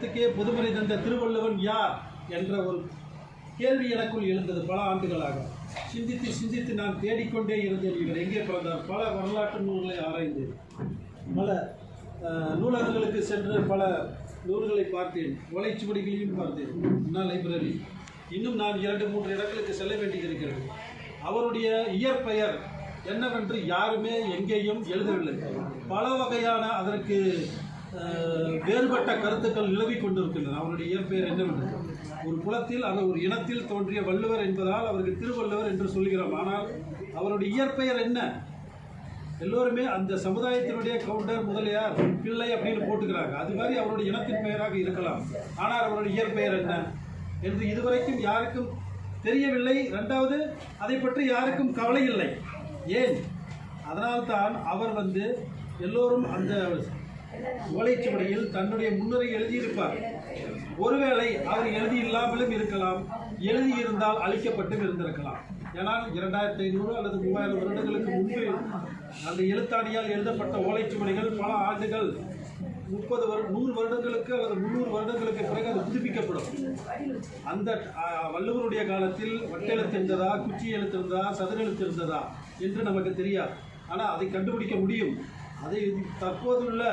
தமிழகத்துக்கே பொதுமறை தந்த திருவள்ளுவன் யார் என்ற ஒரு கேள்வி எனக்குள் எழுந்தது. பல ஆண்டுகளாக சிந்தித்து சிந்தித்து நான் தேடிக்கொண்டே இருந்தேன். இவர் எங்கே பிறந்தார்? பல வரலாற்று நூல்களை ஆராய்ந்தேன், பல நூலகங்களுக்கு சென்று பல நூல்களை பார்த்தேன், ஓலைச்சுவடிகளையும் பார்த்தேன், லைப்ரரி. இன்னும் நான் 2-3 இடங்களுக்கு செல்ல வேண்டியிருக்கிறது. அவருடைய இயற்பெயர் என்னவென்று யாருமே எங்கேயும் எழுதவில்லை. பல வகையான அதற்கு வேறுபட்ட கருத்துக்கள் நிலவிக் கொண்டிருக்கின்றன. அவருடைய இயற்பெயர் என்னவென்று ஒரு குலத்தில் அவர் ஒரு இனத்தில் தோன்றிய வள்ளுவர் என்பதால் அவருக்கு திருவள்ளுவர் என்று சொல்கிறோம். ஆனால் அவருடைய இயற்பெயர் என்ன? எல்லோருமே அந்த சமுதாயத்தினுடைய கவுண்டர், முதலியார், பிள்ளை அப்படின்னு போட்டுக்கிறாங்க. அது மாதிரி அவருடைய இனத்தின் பெயராக இருக்கலாம். ஆனால் அவருடைய இயற்பெயர் என்ன என்று இதுவரைக்கும் யாருக்கும் தெரியவில்லை. ரெண்டாவது, அதை பற்றி யாருக்கும் கவலை இல்லை. ஏன்? அதனால்தான் அவர் எல்லோரும் அந்த ஓலைச்சுவடியில் தன்னுடைய முன்னுரை எழுதியிருப்பார். ஒருவேளை அவர் எழுதி இல்லாமலும் இருக்கலாம், எழுதியிருந்தால் அழிக்கப்பட்டும் இருந்திருக்கலாம். ஏனால் 2500 அல்லது 3000 வருடங்களுக்கு முன்பு அந்த எழுத்தாணியால் எழுதப்பட்ட ஓலைச்சுவடிகள் பல ஆண்டுகள் 100 வருடங்களுக்கு அல்லது 300 வருடங்களுக்கு பிறகு அது புதுப்பிக்கப்படும். அந்த வள்ளுவருடைய காலத்தில் வட்டெழுத்து இருந்ததா, குச்சி எழுத்து இருந்ததா, சதுர எழுத்து இருந்ததா என்று நமக்கு தெரியாது. ஆனால் அதை கண்டுபிடிக்க முடியும். அதை தற்போதுள்ள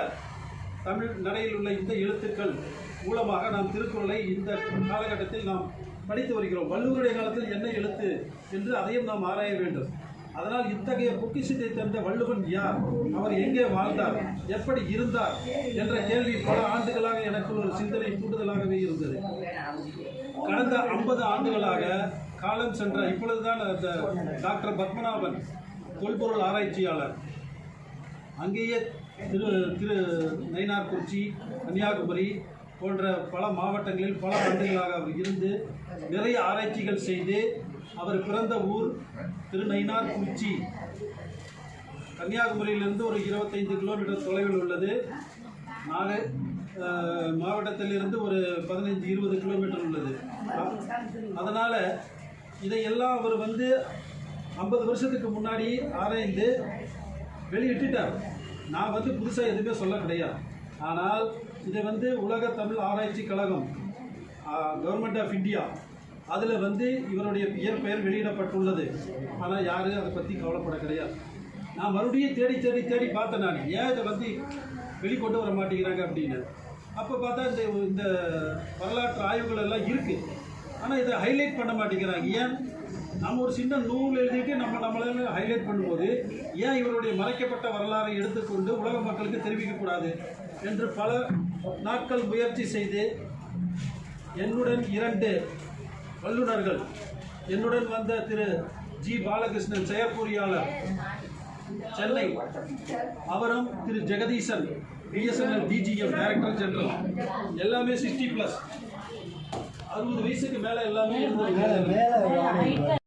தமிழ் நடையில் உள்ள இந்த எழுத்துக்கள் மூலமாக நாம் திருக்குறளை இந்த காலகட்டத்தில் நாம் படித்து வருகிறோம். வள்ளுவருடைய காலத்தில் என்ன எழுத்து என்று அதையும் நாம் ஆராய வேண்டும். அதனால் இத்தகைய பொக்கிஷத்தை தந்த வள்ளுவன் யார், அவர் எங்கே வாழ்ந்தார், எப்படி இருந்தார் என்ற கேள்வி பல ஆண்டுகளாக எனக்குள் ஒரு சிந்தனை தூண்டுதலாகவே இருந்தது. கடந்த 50 ஆண்டுகளாக காலம் சென்ற இப்பொழுதுதான் அந்த டாக்டர் பத்மநாபன் தொல்பொருள் ஆராய்ச்சியாளர் அங்கேயே திரு நயினார்குறிச்சி, கன்னியாகுமரி போன்ற பல மாவட்டங்களில் பல ஆண்டுகளாக அவர் இருந்து நிறைய ஆராய்ச்சிகள் செய்து, அவர் பிறந்த ஊர் திரு நயினார்குறிச்சி கன்னியாகுமரியிலிருந்து ஒரு 25 கிலோமீட்டர் தொலைவில் உள்ளது. மாவட்டத்திலிருந்து ஒரு 15-20 கிலோமீட்டர் உள்ளது. அதனால் இதையெல்லாம் அவர் 50 வருஷத்துக்கு முன்னாடி ஆராய்ந்து வெளியிட்டுட்டார். நான் புதுசாக எதுவுமே சொல்ல கிடையாது. ஆனால் இதை உலக தமிழ் ஆராய்ச்சி கழகம், கவர்மெண்ட் ஆஃப் இந்தியா, அதில் இவருடைய இயற்பெயர் வெளியிடப்பட்டுள்ளது. ஆனால் யாரும் அதை பற்றி கவலைப்பட கிடையாது. நான் மறுபடியும் தேடி தேடி தேடி பார்த்தேன். நான் ஏன் இதை வெளிக்கொண்டு வர மாட்டேங்கிறாங்க அப்படின்னு. அப்போ பார்த்தா இந்த வரலாற்று ஆய்வுகள் எல்லாம் இருக்குது. ஆனால் இதை ஹைலைட் பண்ண மாட்டேங்கிறாங்க. ஏன்? நம்ம ஒரு சின்ன நூல் எழுதிட்டு நம்மளால ஹைலைட் பண்ணும்போது ஏன் இவருடைய மறைக்கப்பட்ட வரலாறை எடுத்துக்கொண்டு உலக மக்களுக்கு தெரிவிக்கக்கூடாது என்று பல நாட்கள் முயற்சி செய்து என்னுடன் 2 வல்லுநர்கள், என்னுடன் வந்த திரு ஜி பாலகிருஷ்ணன், செயற்பொறியாளர் சென்னை, அவரும் Thiru Jagadeesan, BSNL DGM director general, எல்லாமே 60+, 60 வயசுக்கு மேலே எல்லாமே